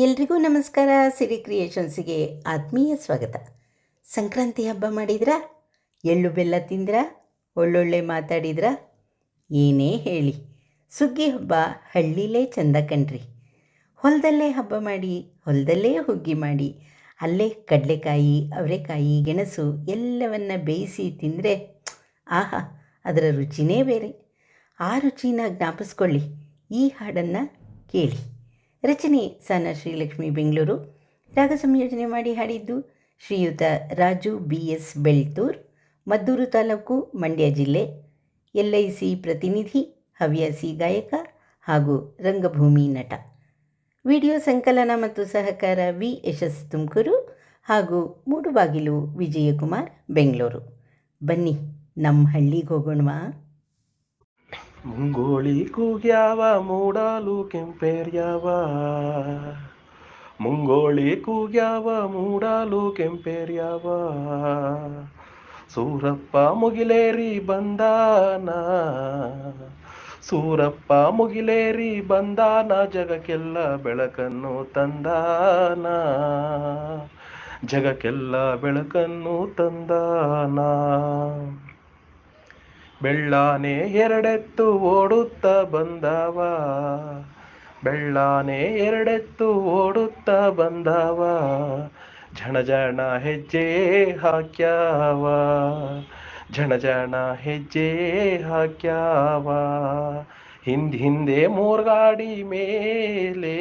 ಎಲ್ರಿಗೂ ನಮಸ್ಕಾರ. ಸಿರಿ ಕ್ರಿಯೇಷನ್ಸಿಗೆ ಆತ್ಮೀಯ ಸ್ವಾಗತ. ಸಂಕ್ರಾಂತಿ ಹಬ್ಬ ಮಾಡಿದ್ರಾ? ಎಳ್ಳು ಬೆಲ್ಲ ತಿಂದ್ರಾ? ಒಳ್ಳೊಳ್ಳೆ ಮಾತಾಡಿದ್ರಾ? ಏನೇ ಹೇಳಿ, ಸುಗ್ಗಿ ಹಬ್ಬ ಹಳ್ಳಿಲೇ ಚಂದ ಕಣ್ರಿ. ಹೊಲದಲ್ಲೇ ಹಬ್ಬ ಮಾಡಿ, ಹೊಲದಲ್ಲೇ ಹುಗ್ಗಿ ಮಾಡಿ, ಅಲ್ಲೇ ಕಡಲೆಕಾಯಿ, ಅವರೆಕಾಯಿ, ಗೆಣಸು ಎಲ್ಲವನ್ನ ಬೇಯಿಸಿ ತಿಂದರೆ ಆಹಾ, ಅದರ ರುಚಿನೇ ಬೇರೆ. ಆ ರುಚಿನ ಜ್ಞಾಪಿಸ್ಕೊಳ್ಳಿ, ಈ ಹಾಡನ್ನು ಕೇಳಿ. ರಚನೆ ಸಾನ ಶ್ರೀಲಕ್ಷ್ಮಿ, ಬೆಂಗಳೂರು. ರಾಗ ಸಂಯೋಜನೆ ಮಾಡಿ ಹಾಡಿದ್ದು ಶ್ರೀಯುತ ರಾಜು BS ಬೆಳ್ತೂರ್, ಮದ್ದೂರು ತಾಲೂಕು, ಮಂಡ್ಯ ಜಿಲ್ಲೆ. LIC ಪ್ರತಿನಿಧಿ, ಹವ್ಯಾಸಿ ಗಾಯಕ ಹಾಗೂ ರಂಗಭೂಮಿ ನಟ. ವಿಡಿಯೋ ಸಂಕಲನ ಮತ್ತು ಸಹಕಾರ ಯಶಸ್ ತುಮಕೂರು ಹಾಗೂ ಮೂಡುಬಾಗಿಲು ವಿಜಯಕುಮಾರ್, ಬೆಂಗಳೂರು. ಬನ್ನಿ ನಮ್ಮ ಹಳ್ಳಿಗೆ ಹೋಗೋಣವಾ. ಮುಂಗೋಳಿ ಕೂಗ್ಯಾವ ಮೂಡಾಲು ಕೆಂಪೇರ್ಯಾವ, ಮುಂಗೋಳಿ ಕೂಗ್ಯಾವ ಮೂಡಾಲು ಕೆಂಪೇರ್ಯಾವ, ಸೂರಪ್ಪ ಮುಗಿಲೇರಿ ಬಂದಾನ, ಸೂರಪ್ಪ ಮುಗಿಲೇರಿ ಬಂದಾನ, ಜಗಕ್ಕೆಲ್ಲ ಬೆಳಕನ್ನು ತಂದಾನ, ಜಗಕ್ಕೆಲ್ಲ ಬೆಳಕನ್ನು ತಂದಾನ. ಬೆಳ್ಳಾನೆ ಎರಡೆತ್ತು ಓಡುತ್ತ ಬಂದವ, ಬೆಳ್ಳಾನೆ ಎರಡೆತ್ತು ಓಡುತ್ತ ಬಂದವ, ಝಣ ಝಣ ಹೆಜ್ಜೆ ಹಾಕ್ಯಾವ, ಝಣ ಝಣ ಹೆಜ್ಜೆ ಹಾಕ್ಯಾವ, ಹಿಂದೆ ಮೂರ್ಗಾಡಿ ಮೇಲೆ,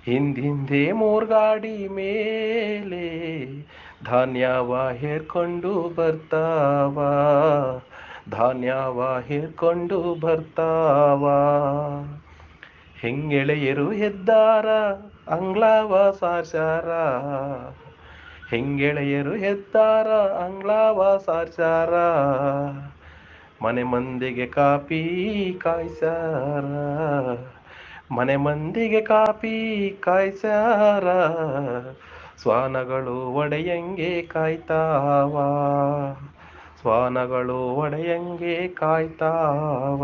ಹಿಂದೆ ಮೂರ್ಗಾಡಿ ಮೇಲೆ, ಧಾನ್ಯವ ಹೇರ್ಕೊಂಡು ಬರ್ತಾವ, ಧಾನ್ಯವ ಹೇರ್ಕೊಂಡು ಬರ್ತಾವ. ಹೆಂಗೆಳೆಯರು ಹೆದ್ದಾರ ಅಂಗ್ಳವ ಸಾರ್ಸಾರ, ಹೆಂಗೆಳೆಯರು ಹೆದ್ದಾರ ಅಂಗ್ಳವ ಸಾರ್ಸಾರ, ಮನೆ ಮಂದಿಗೆ ಕಾಪಿ ಕಾಯ್ಸಾರ, ಮನೆ ಮಂದಿಗೆ ಕಾಪಿ ಕಾಯ್ಸಾರ, ಸ್ವಾನಗಳು ಒಡೆಯಂಗೆ ಕಾಯ್ತಾವ, ಸ್ವಾನಗಳು ಒಡೆಯಂಗೆ ಕಾಯ್ತಾವ.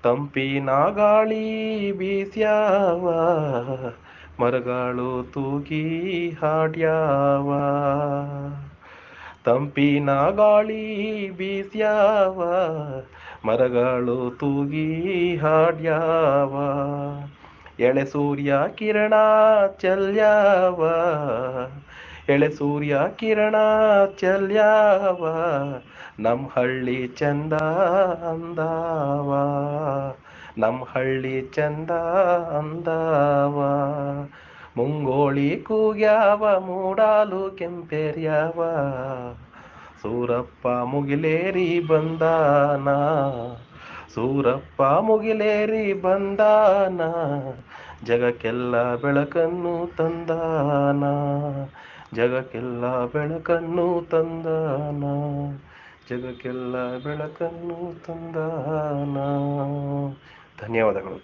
ತಂಪಿನ ಗಾಳಿ ಬೀಸ್ಯಾವ, ಮರಗಳು ತೂಗಿ ಹಾಡ್ಯಾವ, ತಂಪಿನ ಗಾಳಿ ಬೀಸ್ಯಾವ, ಮರಗಳು ತೂಗಿ ಹಾಡ್ಯಾವ, ಎಳೆ ಸೂರ್ಯ ಕಿರಣ ಚೆಲ್ಯಾವ, ಎಳೆ ಸೂರ್ಯ ಕಿರಣ ಚೆಲ್ಯಾವ, ನಮ್ಮ ಹಳ್ಳಿ ಚಂದ ಅಂದಾವ, ನಮ್ಮ ಹಳ್ಳಿ ಚಂದ ಅಂದಾವ. ಮುಂಗೋಳಿ ಕೂಗ್ಯಾವ ಮೂಡಾಲು ಕೆಂಪೇರ್ಯಾವ, ಸೂರಪ್ಪ ಮುಗಿಲೇರಿ ಬಂದಾನ, ಸೂರಪ್ಪ ಮುಗಿಲೇರಿ ಬಂದಾನ, ಜಗಕ್ಕೆಲ್ಲ ಬೆಳಕನ್ನು ತಂದಾನ, ಜಗಕ್ಕೆಲ್ಲ ಬೆಳಕನ್ನು ತಂದಾನ, ಜಗಕ್ಕೆಲ್ಲ ಬೆಳಕನ್ನು ತಂದಾನ. ಧನ್ಯವಾದಗಳು.